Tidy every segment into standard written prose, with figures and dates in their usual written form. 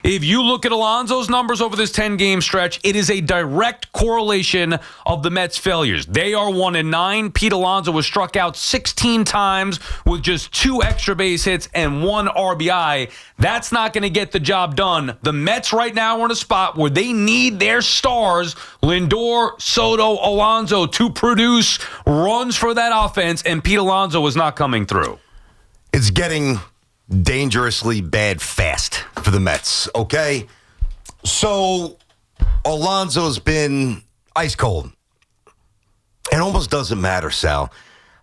If you look at Alonso's numbers over this 10-game stretch, it is a direct correlation of the Mets' failures. They are 1-9. Pete Alonso was struck out 16 times with just 2 extra base hits and 1 RBI. That's not going to get the job done. The Mets right now are in a spot where they need their stars, Lindor, Soto, Alonso, to produce runs for that offense, and Pete Alonso is not coming through. It's getting dangerously bad fast for the Mets, okay? So Alonso's been ice cold. It almost doesn't matter, Sal.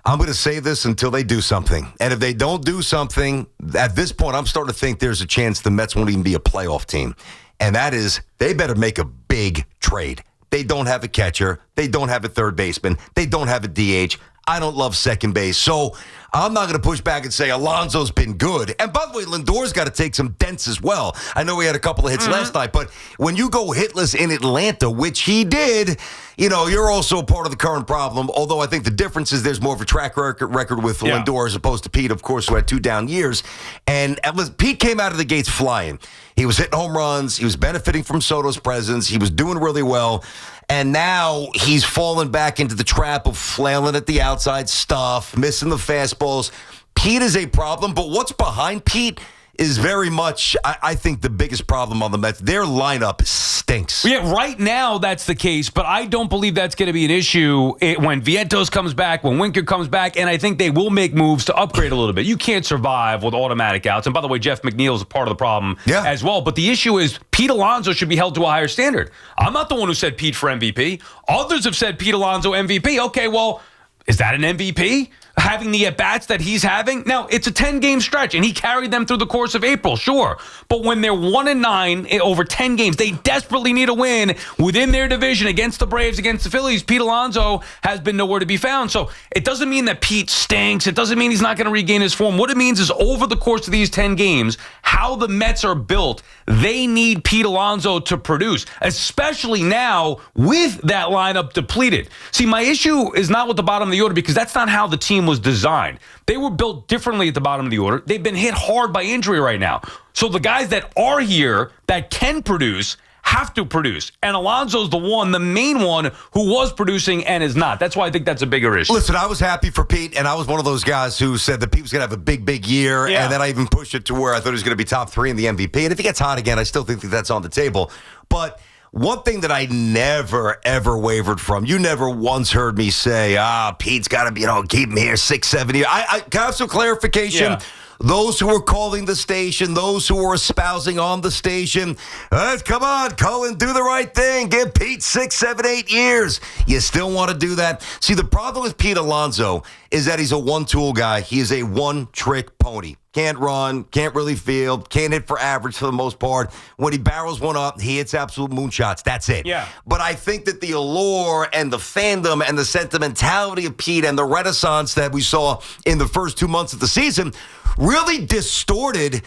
I'm going to say this until they do something. And if they don't do something, at this point, I'm starting to think there's a chance the Mets won't even be a playoff team. And that is, they better make a big trade. They don't have a catcher. They don't have a third baseman. They don't have a DH. I don't love second base. So I'm not going to push back and say Alonso's been good. And by the way, Lindor's got to take some dents as well. I know he had a couple of hits last night, but when you go hitless in Atlanta, which he did, you're also part of the current problem. Although I think the difference is there's more of a track record with Lindor as opposed to Pete, of course, who had 2 down years. And Pete came out of the gates flying. He was hitting home runs. He was benefiting from Soto's presence. He was doing really well. And now he's fallen back into the trap of flailing at the outside stuff, missing the fastballs. Pete is a problem, but what's behind Pete is very much, I think, the biggest problem on the Mets. Their lineup stinks. Yeah, right now that's the case, but I don't believe that's going to be an issue when Vientos comes back, when Winker comes back, and I think they will make moves to upgrade a little bit. You can't survive with automatic outs. And by the way, Jeff McNeil is a part of the problem as well. But the issue is Pete Alonso should be held to a higher standard. I'm not the one who said Pete for MVP. Others have said Pete Alonso MVP. Okay, well, is that an MVP? Having the at-bats that he's having? Now, it's a 10-game stretch, and he carried them through the course of April, sure. But when they're 1-9 over 10 games, they desperately need a win within their division against the Braves, against the Phillies. Pete Alonso has been nowhere to be found. So it doesn't mean that Pete stinks. It doesn't mean he's not going to regain his form. What it means is over the course of these 10 games, how the Mets are built, they need Pete Alonso to produce, especially now with that lineup depleted. See, my issue is not with the bottom of the order because that's not how the team was designed. They were built differently at the bottom of the order. They've been hit hard by injury right now. So the guys that are here that can produce have to produce. And Alonso's the main one who was producing and is not. That's why I think that's a bigger issue. Listen, I was happy for Pete, and I was one of those guys who said that Pete was going to have a big, big year, and then I even pushed it to where I thought he was going to be top 3 in the MVP. And if he gets hot again, I still think that that's on the table. But one thing that I never, ever wavered from, you never once heard me say, Pete's got to, keep him here 6-7 years. I can I have some clarification? Yeah. Those who were calling the station, those who were espousing on the station, come on, Cohen, do the right thing. Give Pete 6, 7, 8 years. You still want to do that? See, the problem with Pete Alonso is that he's a one-tool guy. He is a one-trick pony. Can't run, can't really field, can't hit for average for the most part. When he barrels one up, he hits absolute moonshots. That's it. Yeah. But I think that the allure and the fandom and the sentimentality of Pete and the renaissance that we saw in the first 2 months of the season really distorted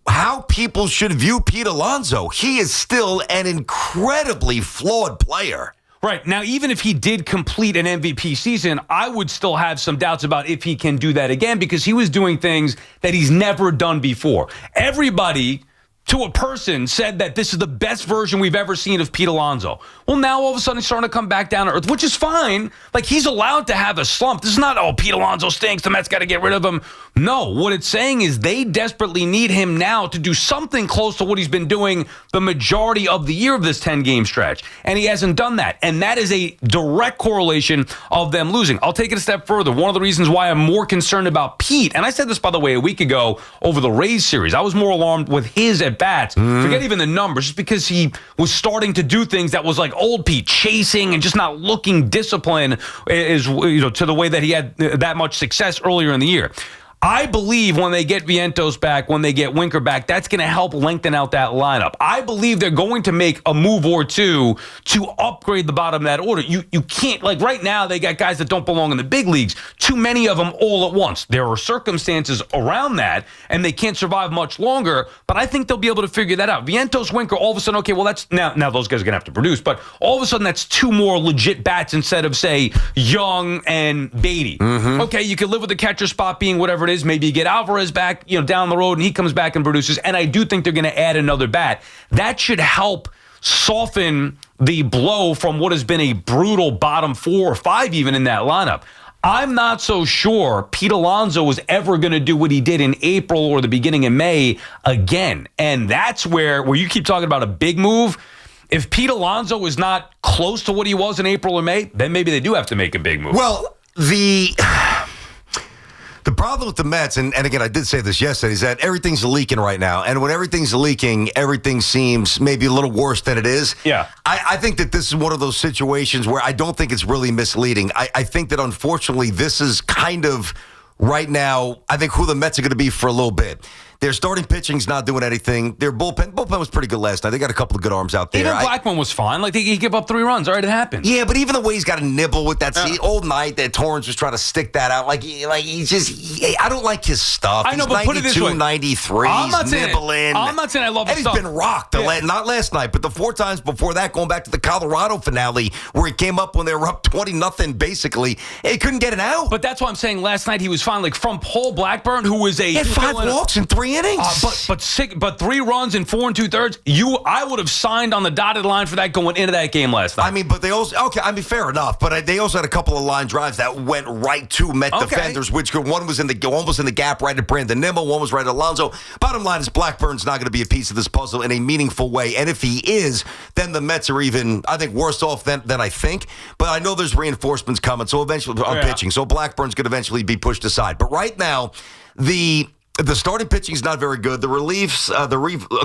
how people should view Pete Alonso. He is still an incredibly flawed player. Right. Now, even if he did complete an MVP season, I would still have some doubts about if he can do that again because he was doing things that he's never done before. Everybody, to a person, said that this is the best version we've ever seen of Pete Alonso. Well, now all of a sudden he's starting to come back down to earth, which is fine. Like, he's allowed to have a slump. This is not, Pete Alonso stinks, the Mets got to get rid of him. No, what it's saying is they desperately need him now to do something close to what he's been doing the majority of the year of this 10-game stretch. And he hasn't done that. And that is a direct correlation of them losing. I'll take it a step further. One of the reasons why I'm more concerned about Pete, and I said this, by the way, a week ago over the Rays series, I was more alarmed with his at-bats. Forget even the numbers, just because he was starting to do things that was like old Pete, chasing and just not looking disciplined to the way that he had that much success earlier in the year. I believe when they get Vientos back, when they get Winker back, that's going to help lengthen out that lineup. I believe they're going to make a move or two to upgrade the bottom of that order. You can't, like right now, they got guys that don't belong in the big leagues. Too many of them all at once. There are circumstances around that, and they can't survive much longer, but I think they'll be able to figure that out. Vientos, Winker, all of a sudden, okay, well, that's now those guys are going to have to produce, but all of a sudden, that's 2 more legit bats instead of, say, Young and Beatty. Okay, you can live with the catcher spot being whatever it is. Maybe you get Alvarez back, down the road, and he comes back and produces. And I do think they're going to add another bat. That should help soften the blow from what has been a brutal bottom 4 or 5 even in that lineup. I'm not so sure Pete Alonso was ever going to do what he did in April or the beginning of May again. And that's where you keep talking about a big move. If Pete Alonso is not close to what he was in April or May, then maybe they do have to make a big move. Well, the problem with the Mets, and again, I did say this yesterday, is that everything's leaking right now. And when everything's leaking, everything seems maybe a little worse than it is. Yeah. I think that this is one of those situations where I don't think it's really misleading. I think that, unfortunately, this is kind of right now, I think, who the Mets are going to be for a little bit. Their starting pitching's not doing anything. Their bullpen was pretty good last night. They got a couple of good arms out there. Even Blackmon was fine. Like, he gave up 3 runs. All right, it happened. Yeah, but even the way he's got to nibble with that old night that Torrance was trying to stick that out. I don't like his stuff. I know, he's but put it this way. 93. I'm not he's saying nibbling. I'm not saying I love his and stuff. He's been rocked. Not last night, but the 4 times before that, going back to the Colorado finale, where he came up when they were up 20-0, basically. He couldn't get it out. But that's why I'm saying last night he was fine. Like, from Paul Blackburn, who was he had 5 walks in 3 innings. But 3 runs in 4 2/3. I would have signed on the dotted line for that going into that game last night. I mean, but they also fair enough. But they also had a couple of line drives that went right to Met defenders, which one was in the gap right at Brandon Nimmo, one was right at Alonso. Bottom line is Blackburn's not going to be a piece of this puzzle in a meaningful way, and if he is, then the Mets are even, I think, worse off than I think. But I know there's reinforcements coming, so eventually on pitching, so Blackburn's going to eventually be pushed aside. But right now, the starting pitching is not very good. The reliefs, a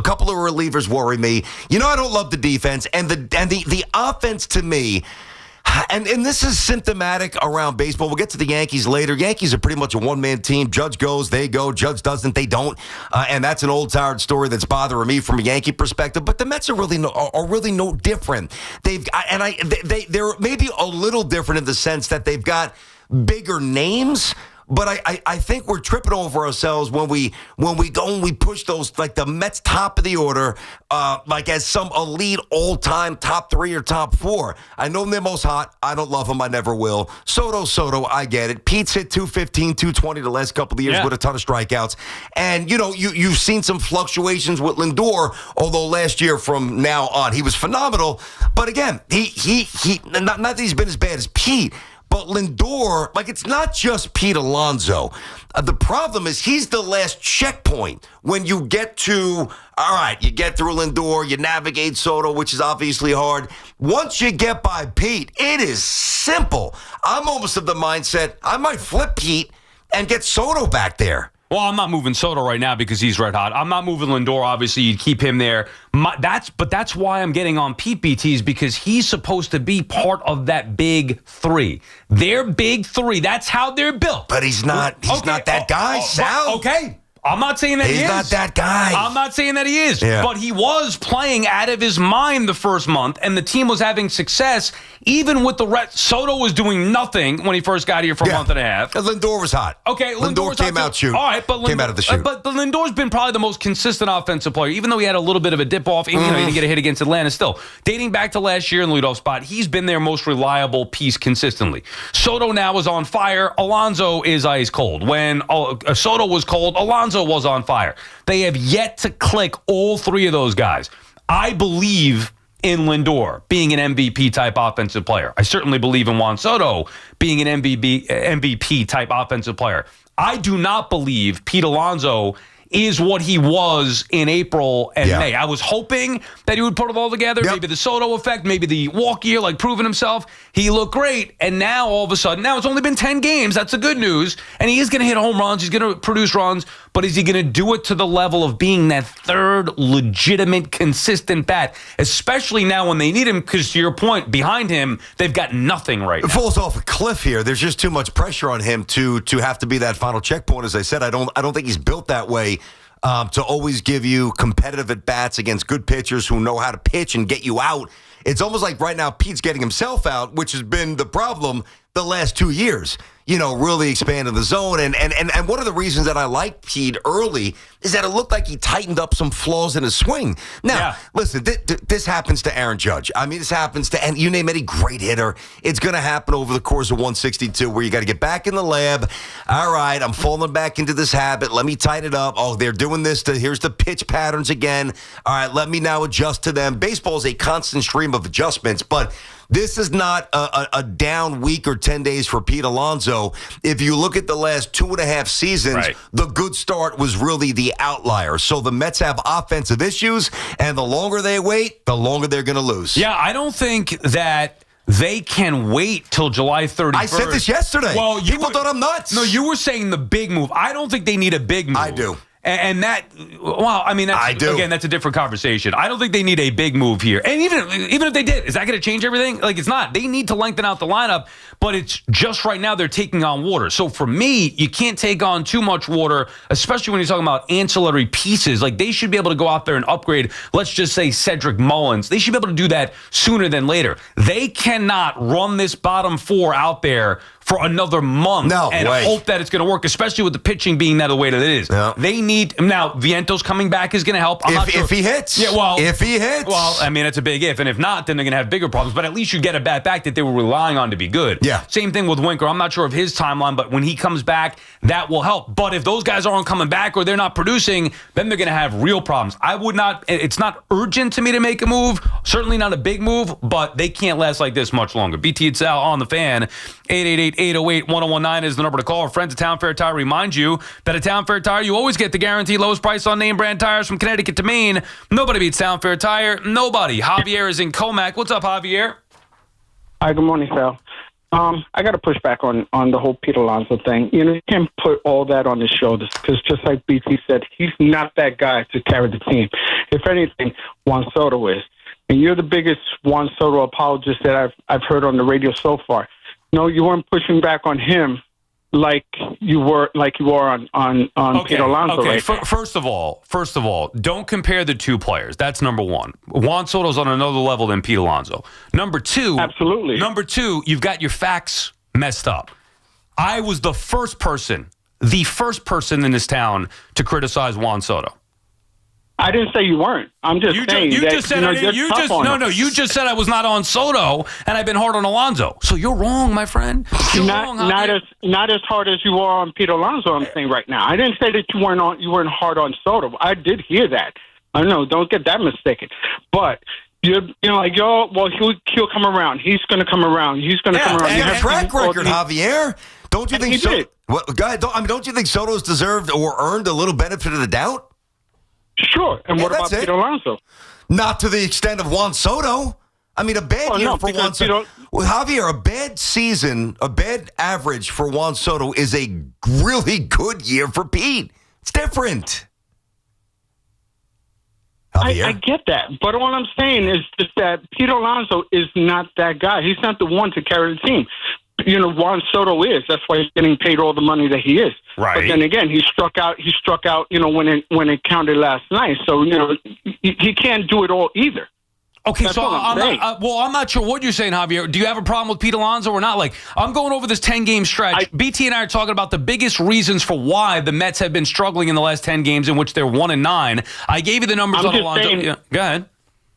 couple of relievers worry me. I don't love the defense and the offense to me. And this is symptomatic around baseball. We'll get to the Yankees later. Yankees are pretty much a one-man team. Judge goes, they go. Judge doesn't, they don't. And that's an old tired story that's bothering me from a Yankee perspective. But the Mets are really no different. They're maybe a little different in the sense that they've got bigger names. But I think we're tripping over ourselves when we go and we push those, like the Mets top of the order, like as some elite all-time top 3 or top 4. I know Nimmo's hot. I don't love him. I never will. Soto, I get it. Pete's hit 215, 220 the last couple of years with a ton of strikeouts. And, you've seen some fluctuations with Lindor, although last year from now on, he was phenomenal. But again, he not that he's been as bad as Pete, but Lindor, it's not just Pete Alonso. The problem is he's the last checkpoint when you get to, all right, you get through Lindor, you navigate Soto, which is obviously hard. Once you get by Pete, it is simple. I'm almost of the mindset I might flip Pete and get Soto back there. Well, I'm not moving Soto right now because he's red hot. I'm not moving Lindor. Obviously, you'd keep him there. That's why I'm getting on Pete BTs, because he's supposed to be part of that big 3. Their big 3. That's how they're built. But he's not. He's not that guy, Sal. Okay. I'm not saying that he is. He's not that guy. I'm not saying that he is. Yeah. But he was playing out of his mind the first month, and the team was having success. Even with the Soto was doing nothing when he first got here for a month and a half. And Lindor was hot. Okay, Lindor came out shoot. All right, but came out of the shoot. But Lindor's been probably the most consistent offensive player, even though he had a little bit of a dip off. He didn't get a hit against Atlanta. Still, dating back to last year in the leadoff spot, he's been their most reliable piece consistently. Soto now is on fire. Alonso is ice cold. When Soto was cold, Alonso was on fire. They have yet to click, all 3 of those guys. I believe in Lindor being an MVP-type offensive player. I certainly believe in Juan Soto being an MVP-type offensive player. I do not believe Pete Alonso is what he was in April and May. I was hoping that he would put it all together. Maybe the Soto effect, maybe the walk year, proving himself. He looked great. And now, all of a sudden, it's only been 10 games. That's the good news. And he is going to hit home runs. He's going to produce runs. But is he going to do it to the level of being that third legitimate, consistent bat? Especially now when they need him, because to your point, behind him, they've got nothing right now. It falls off a cliff here. There's just too much pressure on him to have to be that final checkpoint. As I said, I don't think he's built that way. To always give you competitive at-bats against good pitchers who know how to pitch and get you out. It's almost like right now Pete's getting himself out, which has been the problem the last 2 years. really expanding the zone. And one of the reasons that I like Pete early is that it looked like he tightened up some flaws in his swing. Now, listen, this happens to Aaron Judge. I mean, this happens to, and you name any great hitter, it's going to happen over the course of 162 where you got to get back in the lab. All right, I'm falling back into this habit. Let me tighten it up. Oh, they're doing this. Here's the pitch patterns again. All right, let me now adjust to them. Baseball is a constant stream of adjustments, but this is not a down week or 10 days for Pete Alonso. If you look at the last 2.5 seasons, the good start was really the outlier. So the Mets have offensive issues, and the longer they wait, the longer they're going to lose. Yeah, I don't think that they can wait till July 31st. I said this yesterday. Well, people thought I'm nuts. No, you were saying the big move. I don't think they need a big move. I do. And that, well, I mean, again, that's a different conversation. I don't think they need a big move here. And even if they did, is that going to change everything? Like, it's not. They need to lengthen out the lineup, but it's just right now they're taking on water. So for me, you can't take on too much water, especially when you're talking about ancillary pieces. Like, they should be able to go out there and upgrade, let's just say Cedric Mullins. They should be able to do that sooner than later. They cannot run this bottom four out there for another month and hope that it's going to work, especially with the pitching being that the way that it is. Yeah. They need, now, Vientos coming back is going to help. I'm not sure. If he hits. Yeah, well. If he hits. Well, I mean, it's a big if. And if not, then they're going to have bigger problems. But at least you get a bat back that they were relying on to be good. Yeah. Same thing with Winker. I'm not sure of his timeline, but when he comes back, that will help. But if those guys aren't coming back or they're not producing, then they're going to have real problems. I would not, it's not urgent to me to make a move. Certainly not a big move, but they can't last like this much longer. BT and Sal on the Fan. 888-808-1019 is the number to call. Our friends at Town Fair Tire remind you that at Town Fair Tire, you always get the guaranteed lowest price on name brand tires from Connecticut to Maine. Nobody beats Town Fair Tire. Nobody. Javier is in Comac. What's up, Javier? Hi, good morning, Sal. I got to push back on the whole Pete Alonso thing. You can't put all that on his shoulders because just like BT said, he's not that guy to carry the team. If anything, Juan Soto is. And you're the biggest Juan Soto apologist that I've heard on the radio so far. No, you weren't pushing back on him like you were on Pete Alonso. Okay. Right? First of all, don't compare the two players. That's number one. Juan Soto's on another level than Pete Alonso. Number two, absolutely. Number two, you've got your facts messed up. I was the first person in this town to criticize Juan Soto. I didn't say you weren't. I'm just saying you just said I was not on Soto, and I've been hard on Alonso. So you're wrong, my friend. Not as hard as you are on Pete Alonso. I'm saying right now. I didn't say that you weren't hard on Soto. I did hear that. I don't know. Don't get that mistaken. But he'll come around. He's going to come around. He's going to come around. And a track record, Javier. Don't you think so? Don't you think Soto's deserved or earned a little benefit of the doubt? Sure. And what about Pete Alonso? Not to the extent of Juan Soto. I mean, a bad year for Juan Soto. Javier, a bad season, a bad average for Juan Soto is a really good year for Pete. It's different. I get that. But all I'm saying is just that Pete Alonso is not that guy. He's not the one to carry the team. Juan Soto is. That's why he's getting paid all the money that he is. Right. But then again, he struck out. When it counted last night. So he can't do it all either. Okay, that's so I'm not sure what you're saying, Javier. Do you have a problem with Pete Alonso or not? Like, I'm going over this 10-game stretch. BT and I are talking about the biggest reasons for why the Mets have been struggling in the last 10 games in which they're 1-9. I gave you the numbers on Alonso. Go ahead.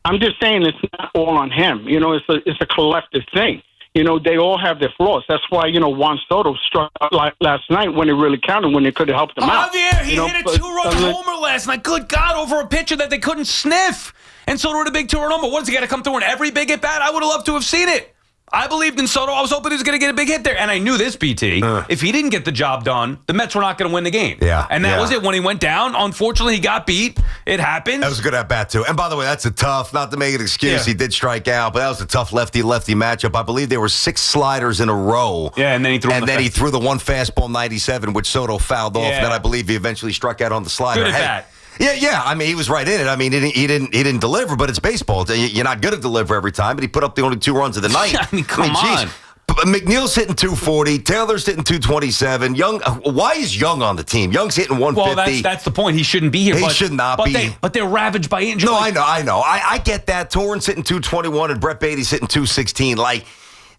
I'm just saying it's not all on him. It's a collective thing. They all have their flaws. That's why, Juan Soto struck out last night when it really counted, when it could have helped him out. Javier, he hit a 2-run homer last night. Good God, over a pitcher that they couldn't sniff. And Soto had a big 2-run homer. What, does he got to come through in every big at-bat? I would have loved to have seen it. I believed in Soto. I was hoping he was going to get a big hit there. And I knew this, BT. If he didn't get the job done, the Mets were not going to win the game. Yeah. And that was it. When he went down, unfortunately, he got beat. It happened. That was a good at-bat, too. And by the way, that's a tough, not to make an excuse, he did strike out, but that was a tough lefty-lefty matchup. I believe there were 6 sliders in a row. Yeah, and then he threw the one fastball 97, which Soto fouled off. Yeah. And then I believe he eventually struck out on the slider. Good at-bat. Yeah. I mean, he was right in it. I mean, he didn't deliver, but it's baseball. You're not going to deliver every time, but he put up the only 2 runs of the night. I mean, come on. McNeil's hitting 240. Taylor's hitting 227. Young, why is Young on the team? Young's hitting 150. Well, that's the point. He shouldn't be here. He should not be. But they're ravaged by injury. No, I know. I get that. Torrance hitting 221 and Brett Beatty's hitting 216. Like,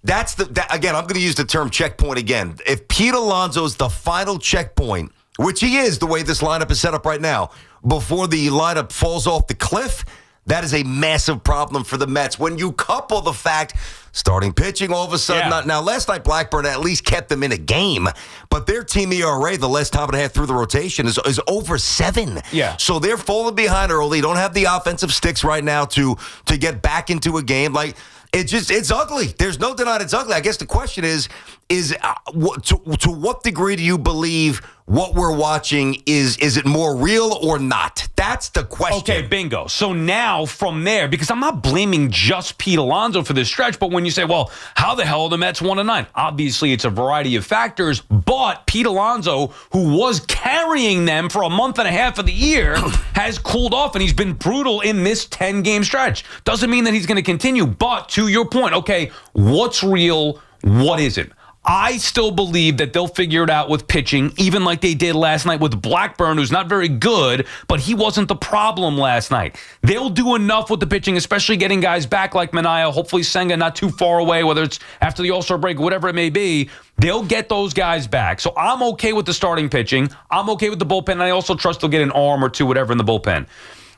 again, I'm going to use the term checkpoint again. If Pete Alonso's the final checkpoint, which he is the way this lineup is set up right now, before the lineup falls off the cliff, that is a massive problem for the Mets. When you couple the fact starting pitching all of a sudden, now last night Blackburn at least kept them in a game, but their team ERA the last time and a half through the rotation is over 7. Yeah. So they're falling behind early. Don't have the offensive sticks right now to get back into a game. Like, it's ugly. There's no denying it's ugly. I guess the question is to what degree do you believe what we're watching is it more real or not? That's the question. Okay, bingo. So now from there, because I'm not blaming just Pete Alonso for this stretch, but when you say, well, how the hell are the Mets 1-9? Obviously, it's a variety of factors, but Pete Alonso, who was carrying them for a month and a half of the year, has cooled off, and he's been brutal in this 10-game stretch. Doesn't mean that he's going to continue, but to your point, okay, what's real, what isn't? I still believe that they'll figure it out with pitching, even like they did last night with Blackburn, who's not very good, but he wasn't the problem last night. They'll do enough with the pitching, especially getting guys back like Manaea, hopefully Senga not too far away, whether it's after the All-Star break, whatever it may be. They'll get those guys back. So I'm okay with the starting pitching. I'm okay with the bullpen, and I also trust they'll get an arm or two, whatever, in the bullpen.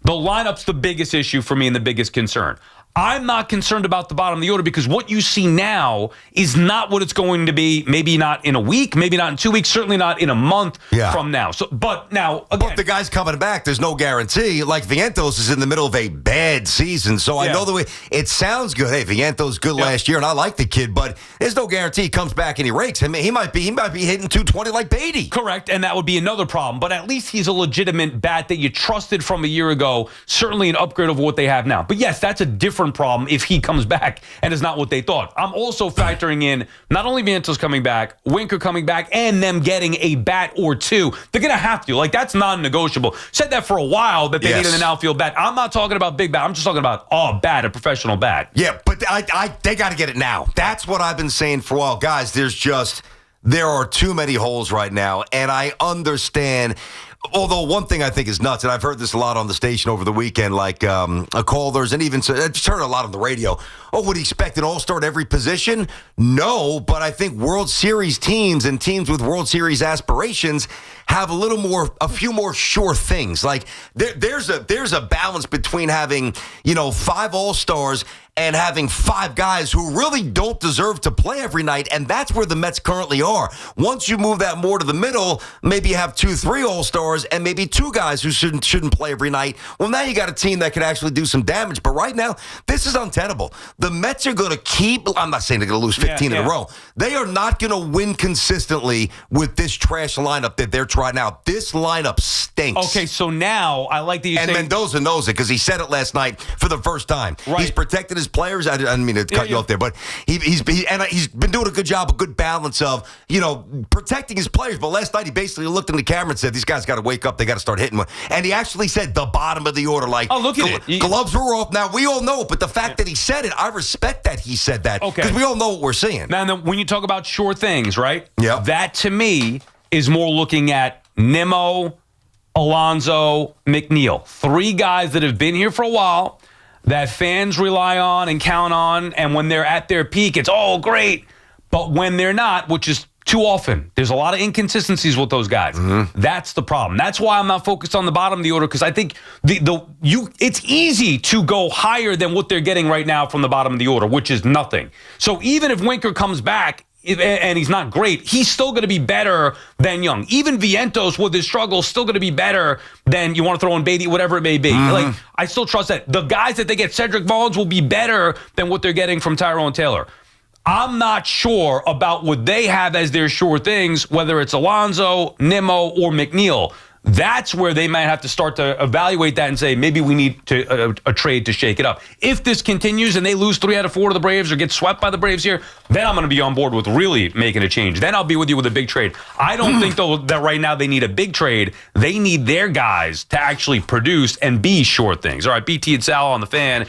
The lineup's the biggest issue for me and the biggest concern. I'm not concerned about the bottom of the order because what you see now is not what it's going to be, maybe not in a week, maybe not in 2 weeks, certainly not in a month from now. So, but now, again. But the guy's coming back. There's no guarantee. Like, Vientos is in the middle of a bad season, so I know the way it sounds good. Hey, Vientos good last year, and I like the kid, but there's no guarantee he comes back and he rakes. I mean, he might be hitting 220 like Beatty. Correct, and that would be another problem. But at least he's a legitimate bat that you trusted from a year ago, certainly an upgrade of what they have now. But yes, that's a different problem if he comes back and is not what they thought. I'm also factoring in not only Vientos coming back, Winker coming back, and them getting a bat or two. They're going to have to. Like, that's non-negotiable. Said that for a while that they needed an outfield bat. I'm not talking about big bat. I'm just talking about a professional bat. Yeah, but they got to get it now. That's what I've been saying for a while. Guys, there are too many holes right now, and I understand. Although one thing I think is nuts, and I've heard this a lot on the station over the weekend, like callers, and even I've just heard a lot on the radio. Oh, would he expect an all-star at every position? No, but I think World Series teams and teams with World Series aspirations have a few more sure things. Like there's a balance between having 5 all-stars and having 5 guys who really don't deserve to play every night, and that's where the Mets currently are. Once you move that more to the middle, maybe you have 2-3 all-stars and maybe 2 guys who shouldn't play every night. Well, now you got a team that could actually do some damage, but right now, this is untenable. The Mets are going to I'm not saying they're going to lose 15 in a row. They are not going to win consistently with this trash lineup that they're trying out. This lineup stinks. Okay, so now I like that you say... And Mendoza knows it because he said it last night for the first time. Right. He's protected his players. I didn't mean to cut you off there, but he's been doing a good job, a good balance of protecting his players. But last night he basically looked in the camera and said, "These guys got to wake up. They got to start hitting." And he actually said the bottom of the order, like, "Oh, look at it, gloves were off." Now we all know it, but the fact that he said it, I respect that he said that because we all know what we're seeing. Now, when you talk about sure things, right? Yeah, that to me is more looking at Nimmo, Alonso, McNeil, 3 guys that have been here for a while, that fans rely on and count on, and when they're at their peak, it's all great. But when they're not, which is too often, there's a lot of inconsistencies with those guys. Mm-hmm. That's the problem. That's why I'm not focused on the bottom of the order, because I think it's easy to go higher than what they're getting right now from the bottom of the order, which is nothing. So even if Winker comes back and he's not great, he's still going to be better than Young. Even Vientos with his struggles still going to be better than, you want to throw in Beatty, whatever it may be. Mm-hmm. Like, I still trust that. The guys that they get, Cedric Mullins, will be better than what they're getting from Tyrone Taylor. I'm not sure about what they have as their sure things, whether it's Alonso, Nimmo, or McNeil. That's where they might have to start to evaluate that and say, maybe we need to a trade to shake it up. If this continues and they lose 3 out of 4 to the Braves or get swept by the Braves here, then I'm going to be on board with really making a change. Then I'll be with you with a big trade. I don't think, though, that right now they need a big trade. They need their guys to actually produce and be sure things. All right, BT and Sal on the Fan.